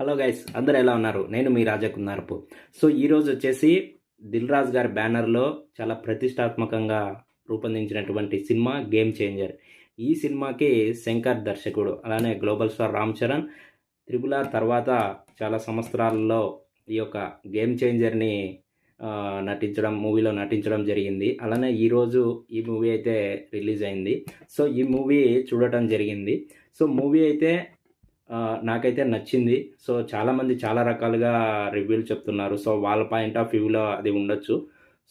Hello guys, అందరు ఎలా ఉన్నారు? నేను మీ రాజకున్నారపు. సో ఈరోజు వచ్చేసి దిల్ రాజు గారి బ్యానర్లో చాలా ప్రతిష్టాత్మకంగా రూపొందించినటువంటి సినిమా గేమ్ చేంజర్. ఈ సినిమాకి శంకర్ దర్శకుడు, అలానే global star Ram Charan triple R తర్వాత చాలా సంవత్సరాలలో ఈ యొక్క గేమ్ చేంజర్ని మూవీలో నటించడం జరిగింది. అలానే ఈరోజు ఈ మూవీ అయితే రిలీజ్ అయింది. సో ఈ మూవీ చూడటం జరిగింది. సో మూవీ అయితే నాకైతే నచ్చింది. సో చాలామంది చాలా రకాలుగా రివ్యూలు చెప్తున్నారు. సో వాళ్ళ పాయింట్ ఆఫ్ వ్యూలో అది ఉండొచ్చు.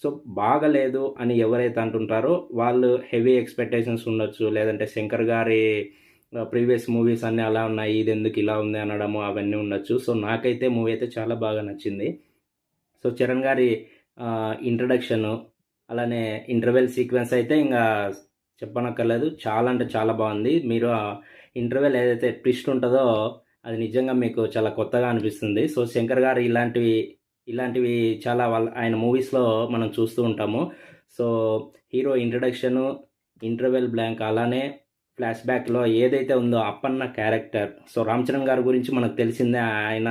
సో బాగలేదు అని ఎవరైతే అంటుంటారో వాళ్ళు హెవీ ఎక్స్పెక్టేషన్స్ ఉండొచ్చు. లేదంటే శంకర్ గారి ప్రీవియస్ మూవీస్ అన్నీ అలా ఉన్నాయి, ఇది ఎందుకు ఇలా ఉంది అనడము అవన్నీ ఉండొచ్చు. సో నాకైతే మూవీ అయితే చాలా బాగా నచ్చింది. సో చరణ్ గారి ఇంట్రడక్షను, అలానే ఇంటర్వెల్ సీక్వెన్స్ అయితే ఇంకా చెప్పనక్కర్లేదు. చాలా అంటే చాలా బాగుంది. మీరు ఇంటర్వెల్ ఏదైతే ట్విస్ట్ ఉంటుందో అది నిజంగా మీకు చాలా కొత్తగా అనిపిస్తుంది. సో శంకర్ గారు ఇలాంటివి చాలా ఆయన మూవీస్లో మనం చూస్తూ ఉంటాము. So hero introduction, interval blank, అలానే ఫ్లాష్ బ్యాక్లో ఏదైతే ఉందో అప్పన్న క్యారెక్టర్. సో రామ్ చరణ్ గారి గురించి మనకు తెలిసిందే, ఆయన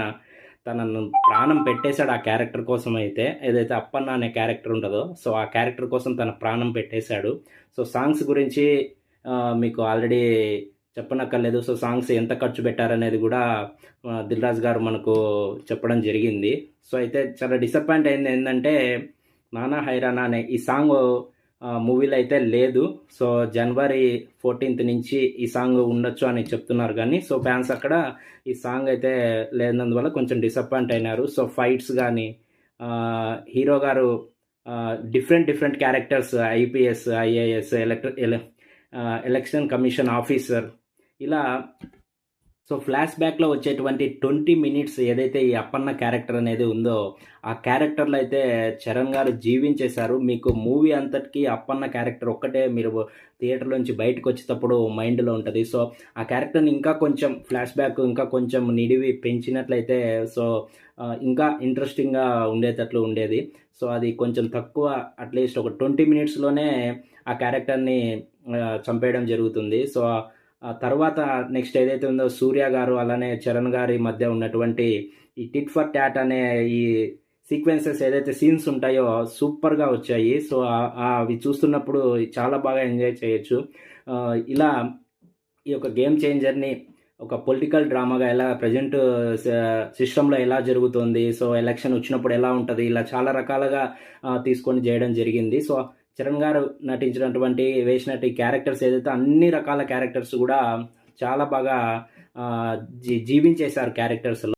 తనను ప్రాణం పెట్టేశాడు ఆ క్యారెక్టర్ కోసం. అయితే ఏదైతే అప్పన్న అనే క్యారెక్టర్ ఉంటుందో సో ఆ క్యారెక్టర్ కోసం తన ప్రాణం పెట్టేశాడు. సో సాంగ్స్ గురించి మీకు ఆల్రెడీ చెప్పనక్కర్లేదు. సో సాంగ్స్ ఎంత ఖర్చు పెట్టారనేది కూడా దిల్ రాజు గారు మనకు చెప్పడం జరిగింది. సో అయితే చాలా డిసప్పాయింట్ అయింది ఏంటంటే నానా హైరానా అనే ఈ సాంగ్ మూవీలో అయితే లేదు. సో జనవరి 14th నుంచి ఈ సాంగ్ ఉండొచ్చు అని చెప్తున్నారు, కానీ సో ఫ్యాన్స్ అక్కడ ఈ సాంగ్ అయితే లేనందువల్ల కొంచెం డిసప్పాయింట్ అయినారు. సో ఫైట్స్ కానీ హీరో గారు different characters, IPS, IAS, election commission officer, ఇలా సో ఫ్లాష్ బ్యాక్లో వచ్చేటువంటి 20 minutes ఏదైతే ఈ అప్పన్న క్యారెక్టర్ అనేది ఉందో ఆ క్యారెక్టర్లో అయితే చరణ్ గారు జీవించేశారు. మీకు మూవీ అంతటికి అప్పన్న క్యారెక్టర్ ఒక్కటే మీరు థియేటర్లోంచి బయటకు వచ్చేటప్పుడు మైండ్లో ఉంటుంది. సో ఆ క్యారెక్టర్ని ఇంకా కొంచెం ఫ్లాష్ బ్యాక్ ఇంకా కొంచెం నిడివి పెంచినట్లయితే సో ఇంకా ఇంట్రెస్టింగ్గా ఉండేటట్లు ఉండేది. సో అది కొంచెం తక్కువ, అట్లీస్ట్ ఒక 20 minutesలోనే ఆ క్యారెక్టర్ని చంపేయడం జరుగుతుంది. సో తర్వాత నెక్స్ట్ ఏదైతే ఉందో సూర్య గారు అలానే చరణ్ గారి మధ్య ఉన్నటువంటి ఈ టిట్ ఫర్ టాట్ అనే ఈ సీక్వెన్సెస్ ఏదైతే సీన్స్ ఉంటాయో సూపర్గా వచ్చాయి. సో అవి చూస్తున్నప్పుడు చాలా బాగా ఎంజాయ్ చేయొచ్చు. ఇలా ఈ యొక్క గేమ్ చేంజర్ని ఒక పొలిటికల్ డ్రామాగా ఎలా ప్రజెంట్ సిస్టంలో ఎలా జరుగుతుంది, సో ఎలక్షన్ వచ్చినప్పుడు ఎలా ఉంటుంది, ఇలా చాలా రకాలుగా తీసుకొని చేయడం జరిగింది. సో చరణ్ గారు వేసినటువంటి క్యారెక్టర్స్ ఏదైతే అన్ని రకాల క్యారెక్టర్స్ కూడా చాలా బాగా జీవించేశారు క్యారెక్టర్స్లో.